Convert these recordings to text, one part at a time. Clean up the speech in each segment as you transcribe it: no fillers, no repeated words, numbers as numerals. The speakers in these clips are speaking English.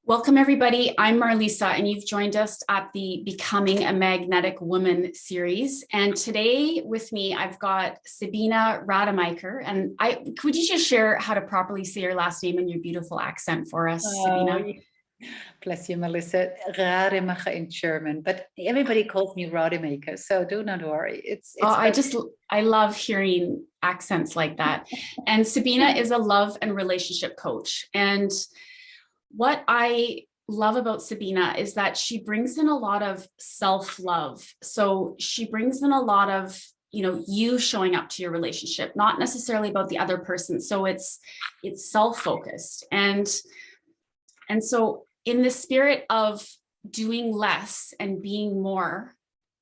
Welcome, everybody. I'm MarLisa, and you've joined us at the Becoming a Magnetic Woman series. And today with me, I've got Sabina Rademacher. And could you just share how to properly say your last name in your beautiful accent for us, Sabina? Bless you, Melissa. Rademacher in German, but everybody calls me Rademacher, so do not worry. I love hearing accents like that. And Sabina is a love and relationship coach. And what I love about Sabina is that she brings in a lot of self-love. So she brings in a lot of, you showing up to your relationship, not necessarily about the other person. So it's self-focused. And so in the spirit of doing less and being more,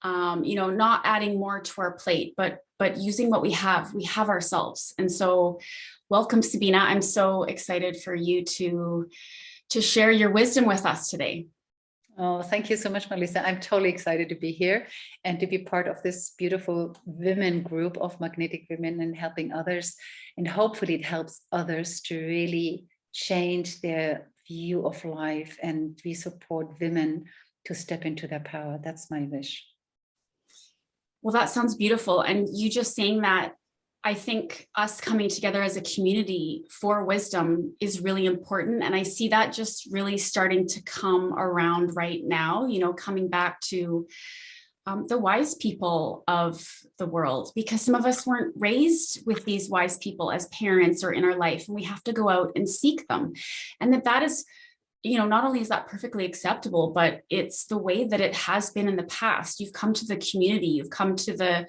not adding more to our plate, but using what we have ourselves. And so welcome, Sabina. I'm so excited for you to share your wisdom with us today. Oh, thank you so much, Melissa. I'm totally excited to be here and to be part of this beautiful women group of magnetic women and helping others. And hopefully it helps others to really change their view of life, and we support women to step into their power. That's my wish. Well, that sounds beautiful. And you just saying that, I think us coming together as a community for wisdom is really important. And I see that just really starting to come around right now, coming back to the wise people of the world, because some of us weren't raised with these wise people as parents or in our life, and we have to go out and seek them. And that is, not only is that perfectly acceptable, but it's the way that it has been in the past. You've come to the community, you've come to the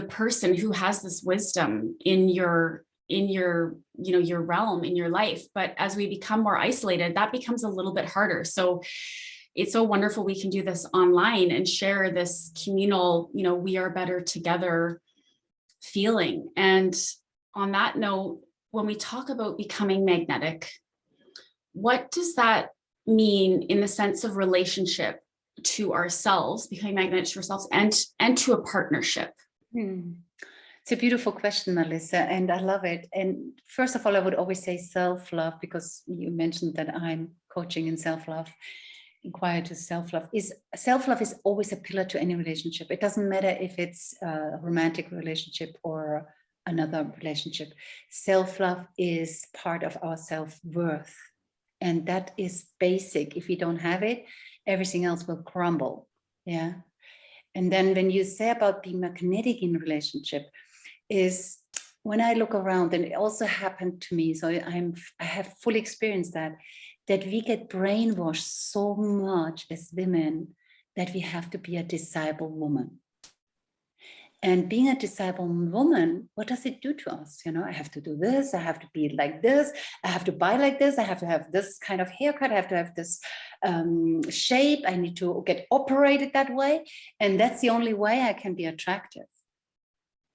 person who has this wisdom in your realm, in your life. But as we become more isolated, that becomes a little bit harder. So it's so wonderful we can do this online and share this communal, we are better together feeling. And on that note, when we talk about becoming magnetic, what does that mean in the sense of relationship to ourselves, becoming magnetic to ourselves, and to a partnership? It's a beautiful question, Melissa, and I love it. And first of all, I would always say self-love, because you mentioned that I'm coaching in self-love. Inquire to self-love is always a pillar to any relationship. It doesn't matter if it's a romantic relationship or another relationship. Self-love is part of our self-worth, and that is basic. If we don't have it, everything else will crumble. Yeah. And then when you say about being magnetic in a relationship, is when I look around, and it also happened to me, so I have fully experienced that we get brainwashed so much as women that we have to be a desirable woman. And being a desirable woman, what does it do to us? I have to do this, I have to be like this, I have to buy like this, I have to have this kind of haircut, I have to have this shape, I need to get operated that way. And that's the only way I can be attractive.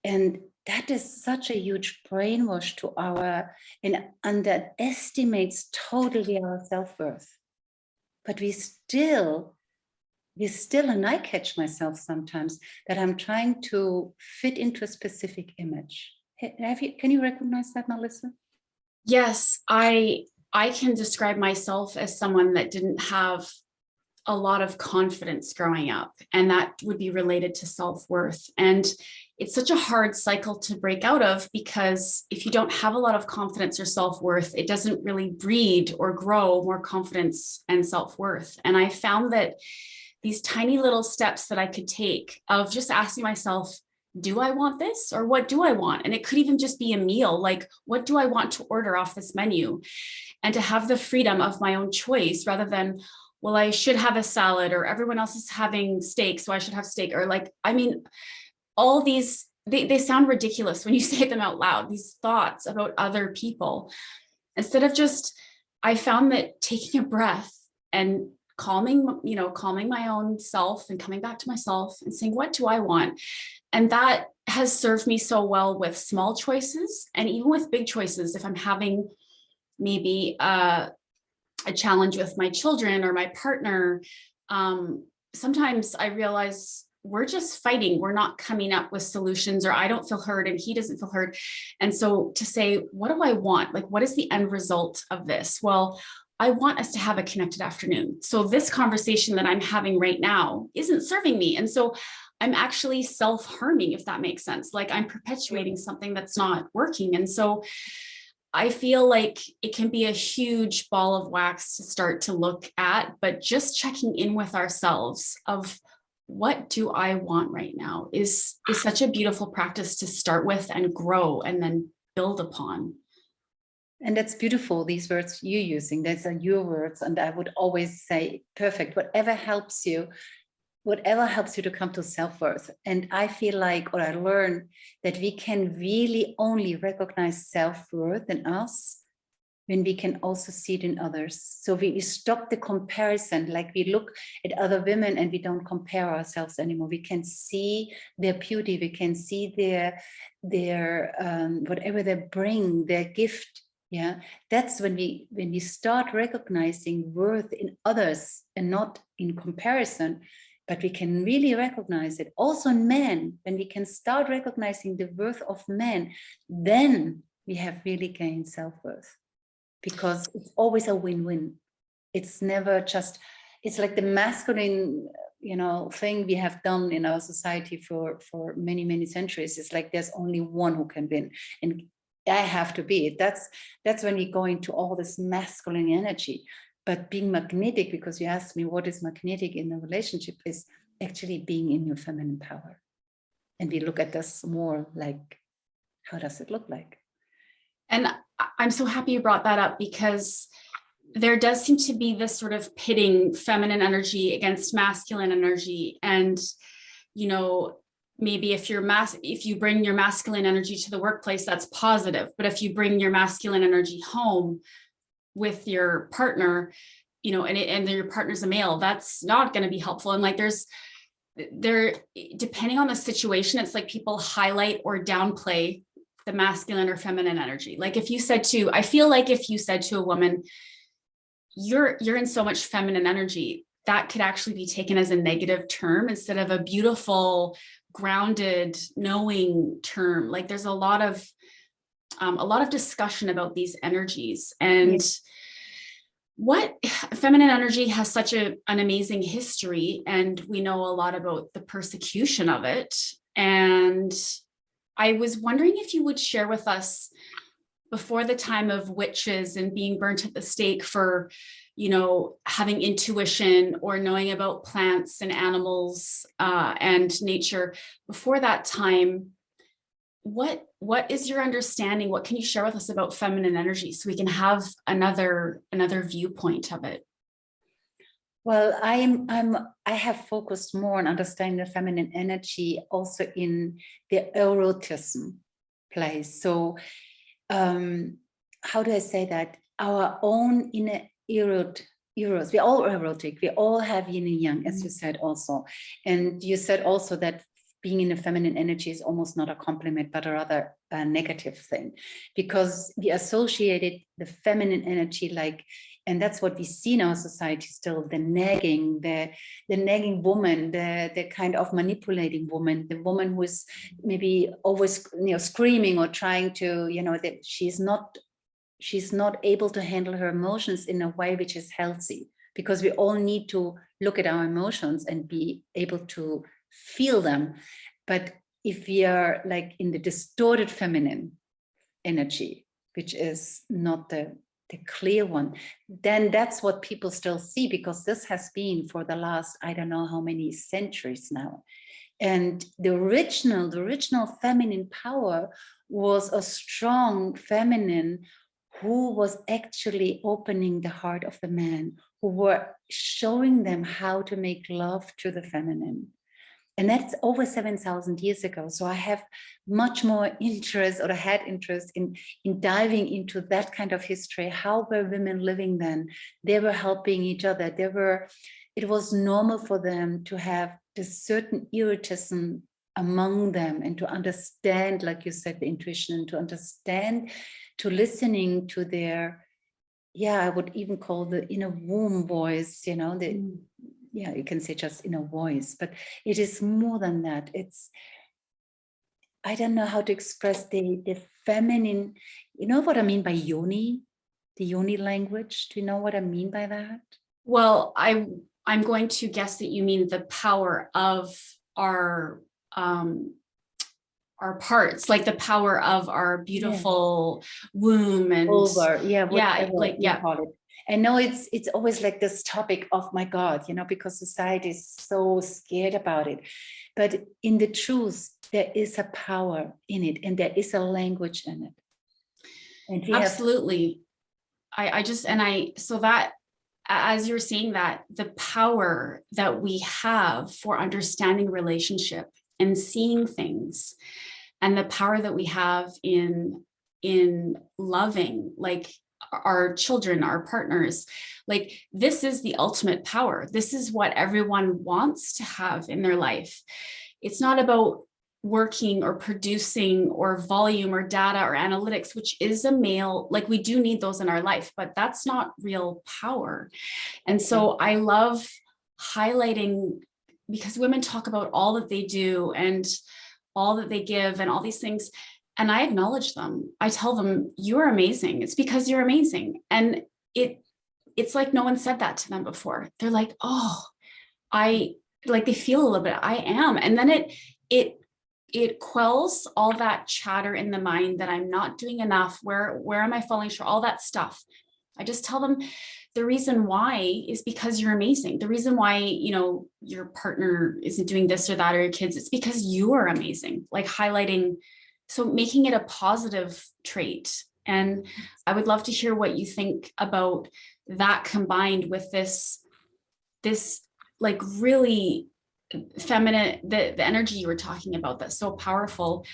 And that is such a huge brainwash to and underestimates totally our self-worth. But we still, and I catch myself sometimes, that I'm trying to fit into a specific image. Can you recognize that, Melissa? Yes, I can describe myself as someone that didn't have a lot of confidence growing up, and that would be related to self-worth. And it's such a hard cycle to break out of, because if you don't have a lot of confidence or self-worth, it doesn't really breed or grow more confidence and self-worth. And I found that these tiny little steps that I could take of just asking myself, do I want this, or what do I want? And it could even just be a meal, like, what do I want to order off this menu? And to have the freedom of my own choice, rather than, well, I should have a salad, or everyone else is having steak, so I should have steak. Or all these, they sound ridiculous when you say them out loud, these thoughts about other people. Instead of I found that taking a breath and calming my own self and coming back to myself and saying, what do I want? And that has served me so well with small choices, and even with big choices. If I'm having maybe a challenge with my children or my partner, sometimes I realize we're just fighting. We're not coming up with solutions, or I don't feel heard and he doesn't feel heard. And so to say, what do I want? Like, what is the end result of this? Well, I want us to have a connected afternoon. So this conversation that I'm having right now isn't serving me. And so I'm actually self-harming, if that makes sense. Like I'm perpetuating something that's not working. And so I feel like it can be a huge ball of wax to start to look at, but just checking in with ourselves of what do I want right now is such a beautiful practice to start with and grow and then build upon. And that's beautiful, these words you're using, those are your words. And I would always say, perfect, whatever helps you to come to self-worth. And I feel like, or I learned that we can really only recognize self-worth in us when we can also see it in others. So we stop the comparison, like we look at other women and we don't compare ourselves anymore. We can see their beauty, we can see their whatever they bring, their gift. Yeah, that's when we start recognizing worth in others and not in comparison. But we can really recognize it also in men. When we can start recognizing the worth of men, then we have really gained self-worth, because it's always a win-win. It's never just, it's like the masculine, thing we have done in our society for many, many centuries. It's like there's only one who can win, and I have to be it. That's when we go into all this masculine energy. But being magnetic, because you asked me what is magnetic in a relationship, is actually being in your feminine power. And we look at this more like, how does it look like? And I'm so happy you brought that up, because there does seem to be this sort of pitting feminine energy against masculine energy. And, maybe if you bring your masculine energy to the workplace, that's positive. But if you bring your masculine energy home with your partner, and your partner's a male, that's not going to be helpful. And like depending on the situation, it's like people highlight or downplay the masculine or feminine energy. Like I feel like if you said to a woman, you're in so much feminine energy, that could actually be taken as a negative term instead of a beautiful, grounded, knowing term. Like there's a lot of discussion about these energies, and what feminine energy has such an amazing history, and we know a lot about the persecution of it. And I was wondering if you would share with us, before the time of witches and being burnt at the stake for, having intuition or knowing about plants and animals and nature, before that time, what is your understanding? What can you share with us about feminine energy so we can have another viewpoint of it? Well, I have focused more on understanding the feminine energy also in the erotism place. So how do I say that? Our own inner eros, we're all erotic, we all have yin and yang, as you said also. And you said also that being in a feminine energy is almost not a compliment, but a rather a negative thing, because we associated the feminine energy and that's what we see in our society still, the nagging woman, the kind of manipulating woman, the woman who is maybe always screaming or trying to, that she's not able to handle her emotions in a way which is healthy, because we all need to look at our emotions and be able to feel them. But if we are like in the distorted feminine energy, which is not the clear one, then that's what people still see, because this has been for the last, I don't know how many centuries now. And the original feminine power was a strong feminine who was actually opening the heart of the man, who were showing them how to make love to the feminine. And that's over 7,000 years ago. So I have much more interest, or I had interest in diving into that kind of history. How were women living then? They were helping each other. It was normal for them to have this certain erotism among them, and to understand, like you said, the intuition, and to understand, to listening to their, I would even call the inner womb voice, you can say just inner voice, but it is more than that. I don't know how to express the feminine, you know what I mean by yoni? the uni language. Do you know what I mean by that? Well, I'm going to guess that you mean the power of our parts, like the power of our beautiful womb and Vulva, yeah, whatever like you call it. I know it's always like this topic of, my God, because society is so scared about it. But in the truth, there is a power in it, and there is a language in it. And we absolutely. So that, as you're saying that, the power that we have for understanding relationship and seeing things, and the power that we have in loving, like our children, our partners, like this is the ultimate power. This is what everyone wants to have in their life. It's not about working or producing or volume or data or analytics, which is a male, like we do need those in our life, but that's not real power. And so I love highlighting, because women talk about all that they do and all that they give and all these things. And I acknowledge them. I tell them, you're amazing. It's because you're amazing. And it's like no one said that to them before. They're like, oh, they feel a little bit, I am. And then it quells all that chatter in the mind that I'm not doing enough. Where am I falling short? All that stuff. I just tell them the reason why is because you're amazing. The reason why, your partner isn't doing this or that, or your kids, it's because you are amazing, like highlighting, so making it a positive trait. And I would love to hear what you think about that, combined with this like really feminine, the energy you were talking about, that's so powerful.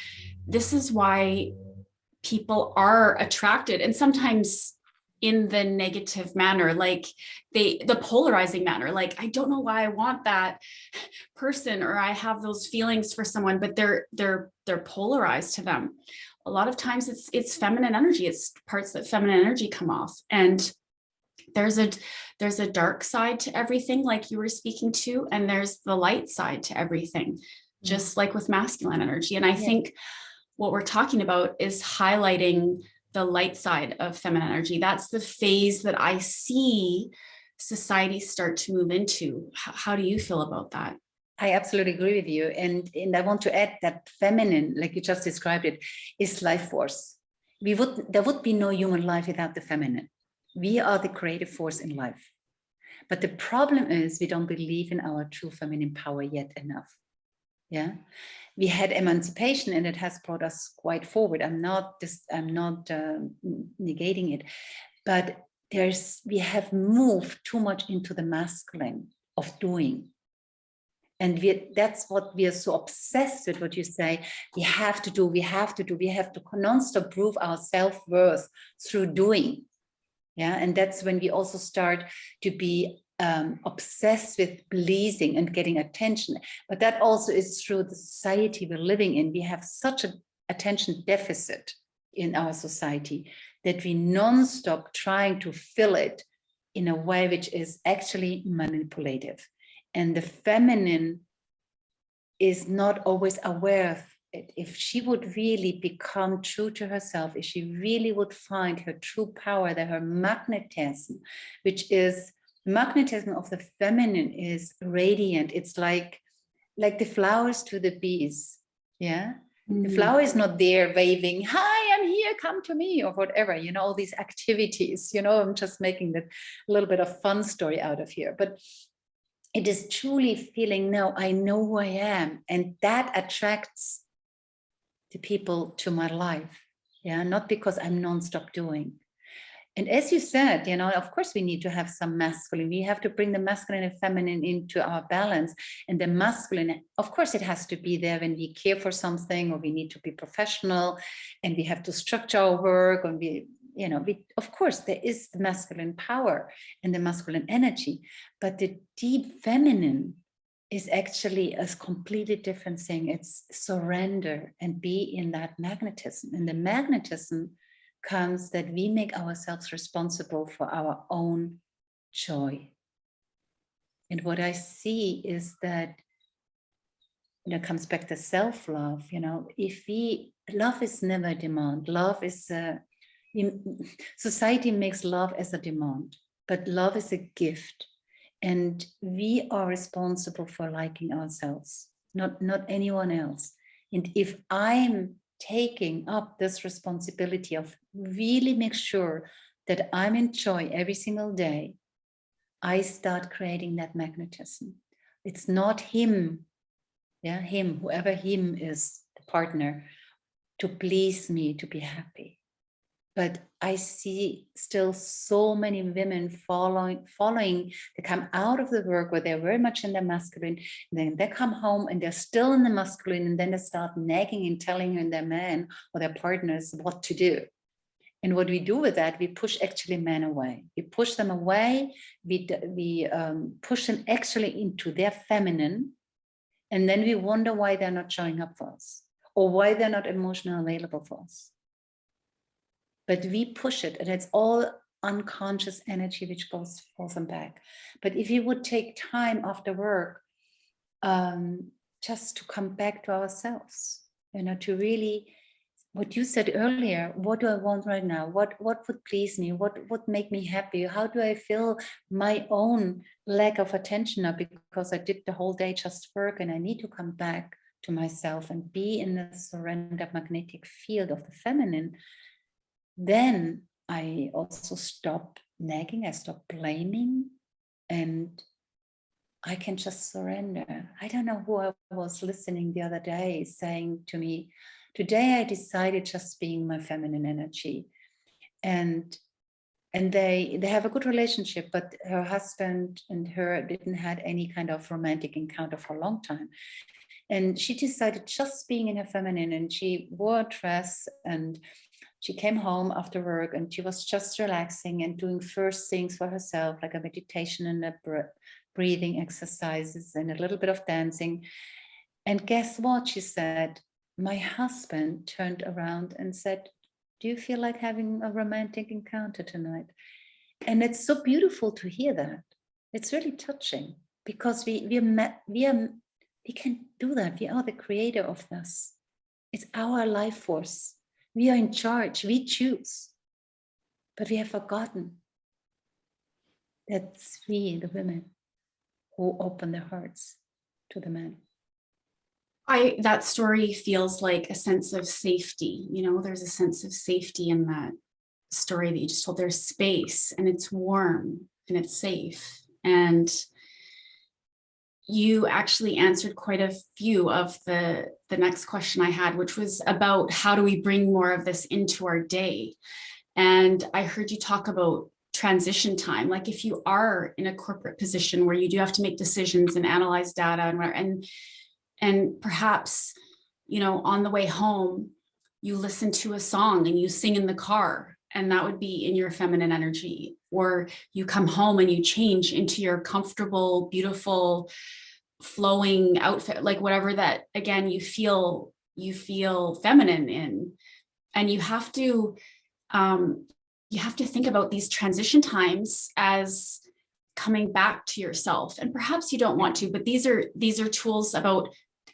This is why people are attracted, and sometimes in the negative manner, like the polarizing manner, like I don't know why I want that person, or I have those feelings for someone, but they're polarized to them. A lot of times it's feminine energy. It's parts that feminine energy come off, and there's a dark side to everything, like you were speaking to, and there's the light side to everything, just like with masculine energy. And I think what we're talking about is highlighting the light side of feminine energy. That's the phase that I see society start to move into. How do you feel about that? I absolutely agree with you. And I want to add that feminine, like you just described it, is life force. There would be no human life without the feminine. We are the creative force in life. But the problem is we don't believe in our true feminine power yet enough. Yeah. We had emancipation, and it has brought us quite forward. I'm not negating it, but we have moved too much into the masculine of doing. And that's what we are so obsessed with, what you say, we have to non-stop prove our self-worth through doing. Yeah. And that's when we also start to be obsessed with pleasing and getting attention. But that also is through the society we're living in. We have such an attention deficit in our society that we non-stop trying to fill it in a way which is actually manipulative. And the feminine is not always aware of it. If she would really become true to herself, if she really would find her true power, that her magnetism, which is magnetism of the feminine, is radiant. It's like the flowers to the bees. Yeah. The flower is not there waving, hi, I'm here, come to me, or whatever, all these activities, I'm just making that a little bit of fun story out of here. But it is truly feeling, no, I know who I am. And that attracts the people to my life. Yeah, not because I'm nonstop doing. And as you said, of course we need to have some masculine. We have to bring the masculine and feminine into our balance. And the masculine, of course, it has to be there when we care for something, or we need to be professional, and we have to structure our work, and of course there is the masculine power and the masculine energy, but the deep feminine is actually a completely different thing. It's surrender and be in that magnetism. And the magnetism comes that we make ourselves responsible for our own joy. And what I see is that, comes back to self-love, if love is never demand, love is Society makes love as a demand, but love is a gift. And we are responsible for liking ourselves, not anyone else. And if I'm taking up this responsibility of really make sure that I'm in joy every single day, I start creating that magnetism. It's not him, him, whoever him is, the partner, to please me, to be happy. But I see still so many women following, they come out of the work where they're very much in their masculine, and then they come home and they're still in the masculine, and then they start nagging and telling their man or their partners what to do. And what we do with that, we push actually men away. We push them away, we push them actually into their feminine, and then we wonder why they're not showing up for us, or why they're not emotionally available for us. But we push it, and it's all unconscious energy which falls them back. But if you would take time after work, just to come back to ourselves, to really, what you said earlier, what do I want right now? What would please me? What would make me happy? How do I feel my own lack of attention now because I did the whole day just work, and I need to come back to myself and be in the surrender magnetic field of the feminine. Then I also stop nagging, I stop blaming, and I can just surrender. I don't know who I was listening the other day saying to me, today I decided just being my feminine energy. And they have a good relationship, but her husband and her didn't had any kind of romantic encounter for a long time. And she decided just being in her feminine, and she wore a dress, and she came home after work, and she was just relaxing and doing first things for herself, like a meditation and a breathing exercises and a little bit of dancing. And guess what? She said, my husband turned around and said, do you feel like having a romantic encounter tonight? And it's so beautiful to hear that. It's really touching, because we can do that. We are the creator of this. It's our life force. We are in charge, we choose, but we have forgotten that's we, the women, who open their hearts to the men. That story feels like a sense of safety. There's a sense of safety in that story that you just told. There's space, and it's warm, and it's safe. And you actually answered quite a few of the next question I had, which was about how do we bring more of this into our day? And I heard you talk about transition time. Like if you are in a corporate position where you do have to make decisions and analyze data and perhaps, on the way home, you listen to a song and you sing in the car, and that would be in your feminine energy. Or you come home and you change into your comfortable, beautiful, flowing outfit, like whatever that, again, you feel feminine in. And you have to think about these transition times as coming back to yourself. And perhaps you don't want to, but these are tools about,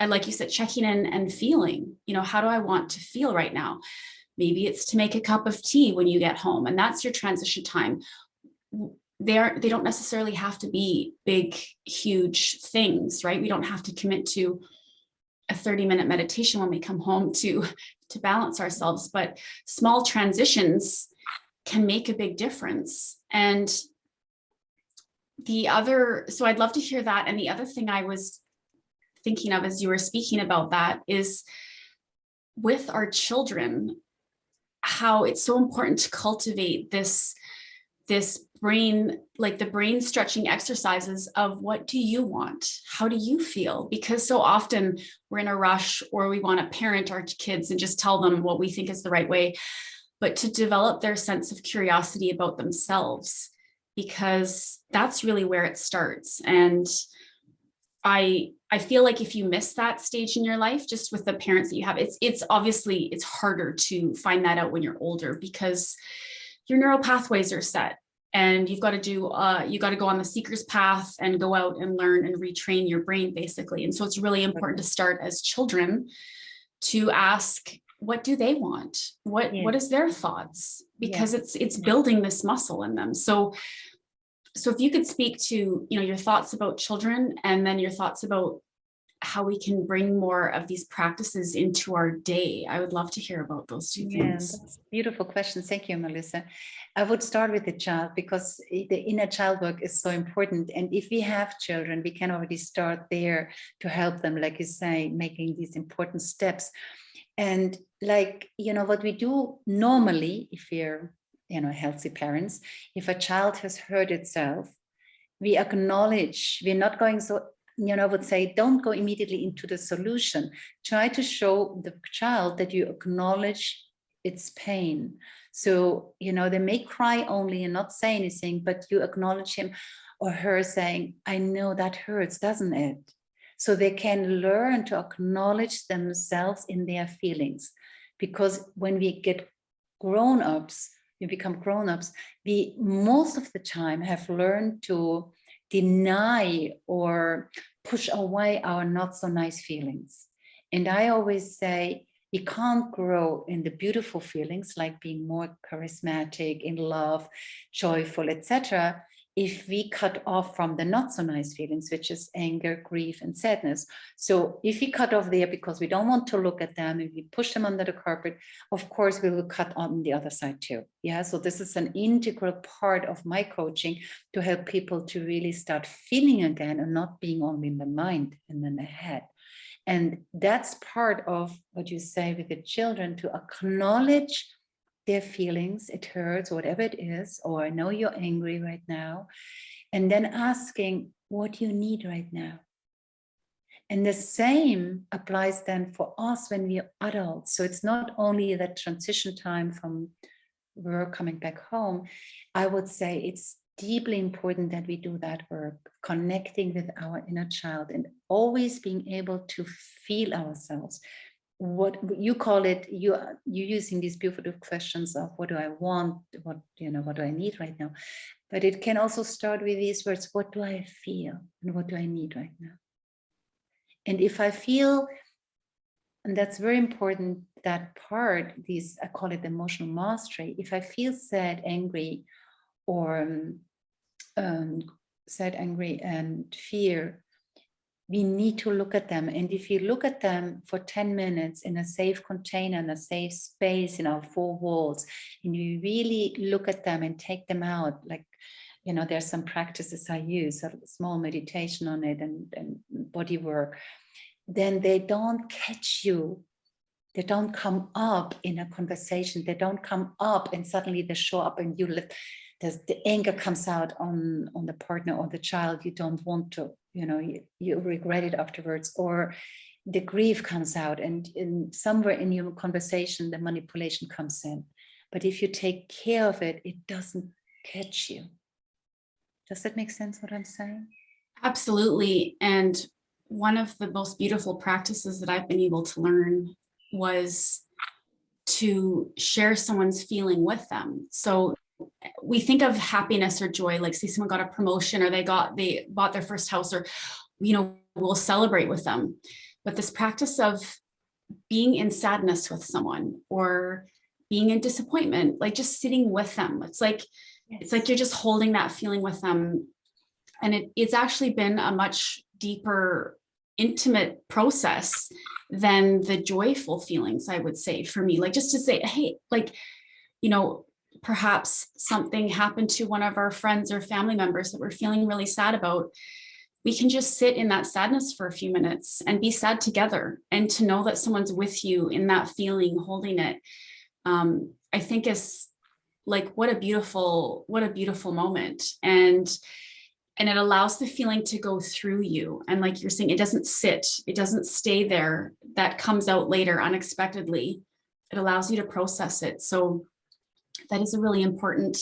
like you said, checking in and feeling, how do I want to feel right now? Maybe it's to make a cup of tea when you get home, and that's your transition time. They don't necessarily have to be big, huge things, right? We don't have to commit to a 30-minute meditation when we come home to balance ourselves, but small transitions can make a big difference. And so I'd love to hear that. And the other thing I was thinking of as you were speaking about that is with our children, how it's so important to cultivate this brain, like the brain stretching exercises of what do you want? How do you feel? Because so often we're in a rush, or we want to parent our kids and just tell them what we think is the right way, but to develop their sense of curiosity about themselves, because that's really where it starts. And I feel like if you miss that stage in your life, just with the parents that you have, it's obviously, it's harder to find that out when you're older, because your neural pathways are set, and you've got to go on the seeker's path and go out and learn and retrain your brain, basically. And so it's really important to start as children to ask, what do they want? What is their thoughts? Because it's building this muscle in them. So if you could speak to, your thoughts about children, and then your thoughts about how we can bring more of these practices into our day. I would love to hear about those two things. That's a beautiful question. Thank you, MarLisa. I would start with the child, because the inner child work is so important. And if we have children, we can already start there to help them, like you say, making these important steps. And what we do normally, if we're, healthy parents, if a child has hurt itself, we acknowledge, we're not going so, I would say, don't go immediately into the solution. Try to show the child that you acknowledge its pain. So, they may cry only and not say anything, but you acknowledge him or her saying, I know that hurts, doesn't it? So they can learn to acknowledge themselves in their feelings. Because when we get grown-ups, we become grown-ups, we most of the time have learned to deny or push away our not so nice feelings. And I always say, you can't grow in the beautiful feelings, like being more charismatic, in love, joyful, etc., if we cut off from the not so nice feelings, which is anger, grief, and sadness. So if we cut off there because we don't want to look at them, if we push them under the carpet, of course, we will cut on the other side too. Yeah. So this is an integral part of my coaching, to help people to really start feeling again and not being only in the mind and in the head. And that's part of what you say with the children, to acknowledge their feelings. It hurts, whatever it is, or I know you're angry right now. And then asking, what do you need right now? And the same applies then for us when we're adults. So it's not only that transition time from work coming back home. I would say it's deeply important that we do that work, connecting with our inner child and always being able to feel ourselves. What you call it, you're using these beautiful questions of what do I want, what do I need right now? But it can also start with these words, what do I feel and what do I need right now? And if I feel, and that's very important, that part, these, I call it emotional mastery. If I feel sad, angry, or sad, angry, and fear, we need to look at them. And if you look at them for 10 minutes in a safe container, in a safe space, in our four walls, and you really look at them and take them out, like, there's some practices I use, a small meditation on it and body work, then they don't catch you. They don't come up in a conversation. They don't come up and suddenly they show up and the anger comes out on the partner or the child you don't want to, you regret it afterwards, or the grief comes out, and somewhere in your conversation, the manipulation comes in. But if you take care of it, it doesn't catch you. Does that make sense what I'm saying? Absolutely. And one of the most beautiful practices that I've been able to learn was to share someone's feeling with them. So we think of happiness or joy, like say someone got a promotion or they bought their first house, or, we'll celebrate with them. But this practice of being in sadness with someone or being in disappointment, like just sitting with them, it's like you're just holding that feeling with them. And it's actually been a much deeper, intimate process than the joyful feelings, I would say, for me. Like just to say, hey, like, perhaps something happened to one of our friends or family members that we're feeling really sad about. We can just sit in that sadness for a few minutes and be sad together, and to know that someone's with you in that feeling, holding it, I think is like, what a beautiful moment. And it allows the feeling to go through you. And like you're saying, it doesn't stay there. That comes out later unexpectedly. It allows you to process it. So that is a really important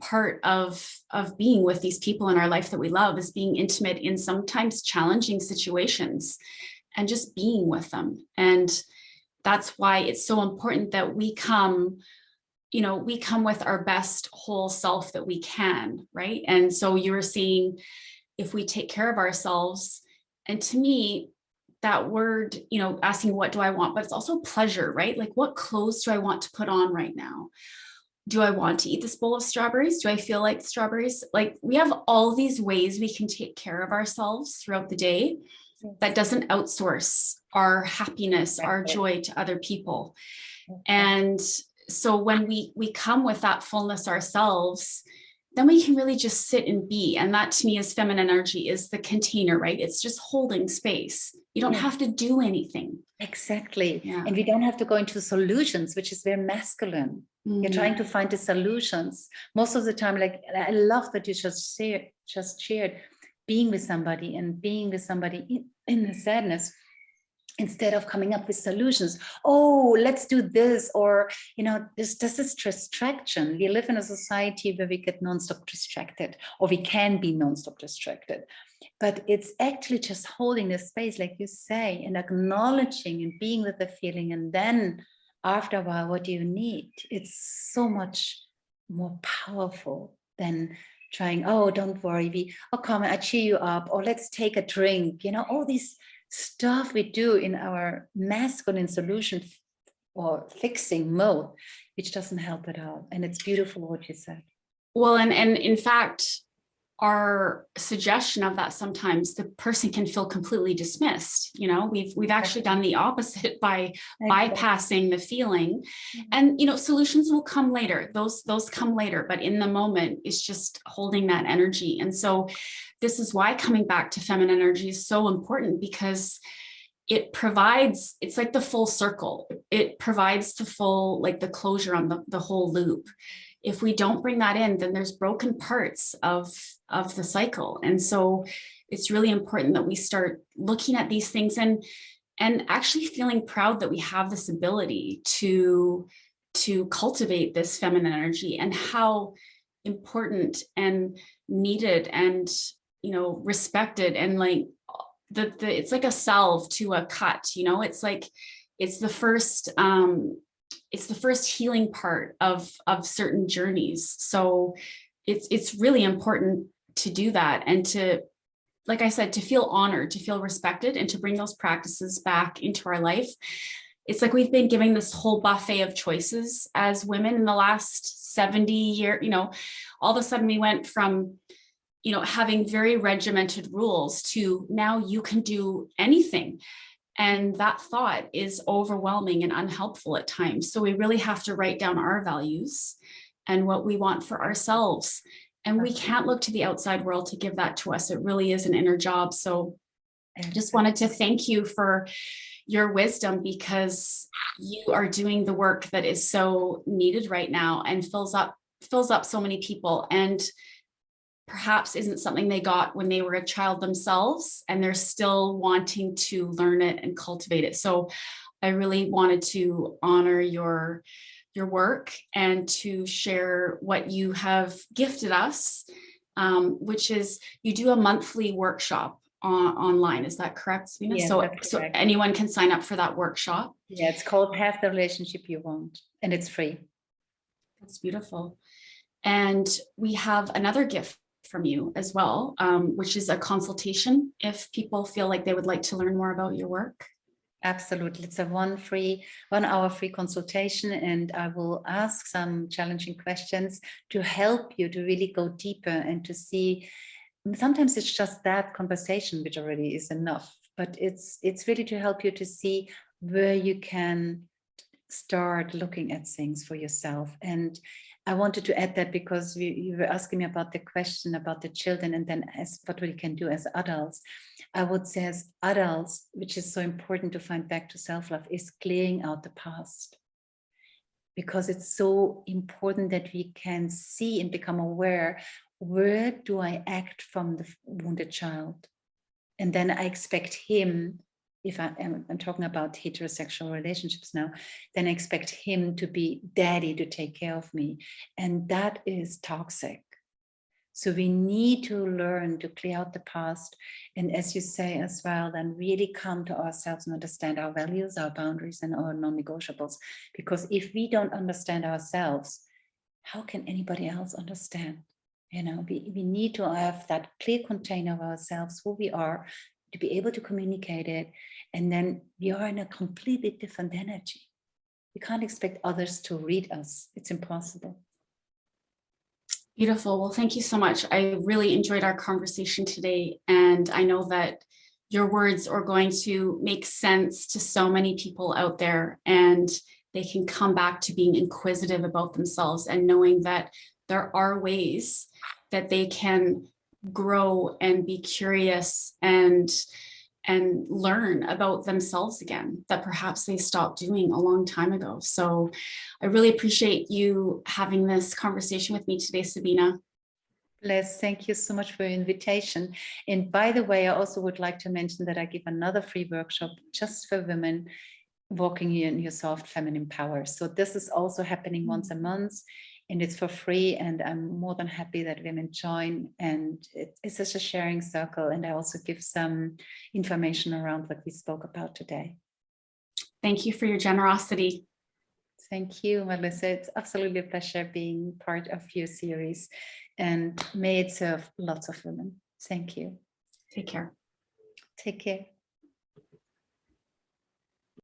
part of being with these people in our life that we love, is being intimate in sometimes challenging situations and just being with them. And that's why it's so important that we come with our best whole self that we can, right? And so you were saying, if we take care of ourselves, and to me, that word, asking what do I want, but it's also pleasure, right? Like, what clothes do I want to put on right now? Do I want to eat this bowl of strawberries? Do I feel like strawberries? Like, we have all these ways we can take care of ourselves throughout the day that doesn't outsource our happiness, our joy to other people. And so when we come with that fullness ourselves, then we can really just sit and be. And that, to me, is feminine energy, is the container, right? It's just holding space. You don't have to do anything. Exactly. Yeah. And we don't have to go into solutions, which is very masculine. You're trying to find the solutions. Most of the time, like, I love that you just shared being with somebody and being with somebody in the sadness, instead of coming up with solutions. Oh, let's do this, or this is distraction. We live in a society where we get nonstop distracted, or we can be nonstop distracted. But it's actually just holding the space, like you say, and acknowledging and being with the feeling, and then after a while, what do you need? It's so much more powerful than trying, oh, don't worry, come, I cheer you up, or let's take a drink, all these stuff we do in our masculine solution or fixing mode, which doesn't help at all. And it's beautiful what you said. Well, and in fact, our suggestion of that, sometimes the person can feel completely dismissed. We've actually done the opposite by bypassing the feeling. And solutions will come later. Those come later, but in the moment, it's just holding that energy. And so this is why coming back to feminine energy is so important, because it's like the full circle. It provides the full, like the closure on the whole loop. If we don't bring that in, then there's broken parts of the cycle. And so it's really important that we start looking at these things and actually feeling proud that we have this ability to cultivate this feminine energy, and how important and needed and respected, and like it's like a salve to a cut. It's the first healing part of certain journeys. So it's really important to do that, and to, like I said, to feel honored, to feel respected, and to bring those practices back into our life. It's like we've been giving this whole buffet of choices as women in the last 70 years. All of a sudden we went from having very regimented rules to now you can do anything. And that thought is overwhelming and unhelpful at times. So we really have to write down our values and what we want for ourselves. And we can't look to the outside world to give that to us. It really is an inner job. So I just wanted to thank you for your wisdom, because you are doing the work that is so needed right now and fills up so many people, and perhaps isn't something they got when they were a child themselves, and they're still wanting to learn it and cultivate it. So I really wanted to honor your work and to share what you have gifted us, which is you do a monthly workshop online. Is that correct, Sabina? Yes, so anyone can sign up for that workshop. Yeah, it's called Have the Relationship You Want, and it's free. That's beautiful. And we have another gift from you as well, which is a consultation if people feel like they would like to learn more about your work. Absolutely. It's a 1 hour free consultation, and I will ask some challenging questions to help you to really go deeper and to see. Sometimes it's just that conversation, which already is enough, but it's really to help you to see where you can start looking at things for yourself. And I wanted to add that because you were asking me about the question about the children, and then as what we can do as adults. I would say as adults, which is so important to find back to self-love, is clearing out the past. Because it's so important that we can see and become aware, where do I act from the wounded child? And then I expect him, if I'm talking about heterosexual relationships now, then I expect him to be daddy, to take care of me. And that is toxic. So we need to learn to clear out the past. And as you say as well, then really come to ourselves and understand our values, our boundaries, and our non-negotiables. Because if we don't understand ourselves, how can anybody else understand? We need to have that clear container of ourselves, who we are, to be able to communicate it. And then we are in a completely different energy. We can't expect others to read us. It's impossible. Beautiful. Well, thank you so much. I really enjoyed our conversation today. And I know that your words are going to make sense to so many people out there, and they can come back to being inquisitive about themselves and knowing that there are ways that they can grow and be curious and learn about themselves again, that perhaps they stopped doing a long time ago. So I really appreciate you having this conversation with me today, Sabina. Les, thank you so much for your invitation. And by the way, I also would like to mention that I give another free workshop just for women, walking in your soft feminine power. So this is also happening once a month, and it's for free. And I'm more than happy that women join. And it's just a sharing circle. And I also give some information around what we spoke about today. Thank you for your generosity. Thank you, MarLisa. It's absolutely a pleasure being part of your series, and may it serve lots of women. Thank you. Take care. Take care.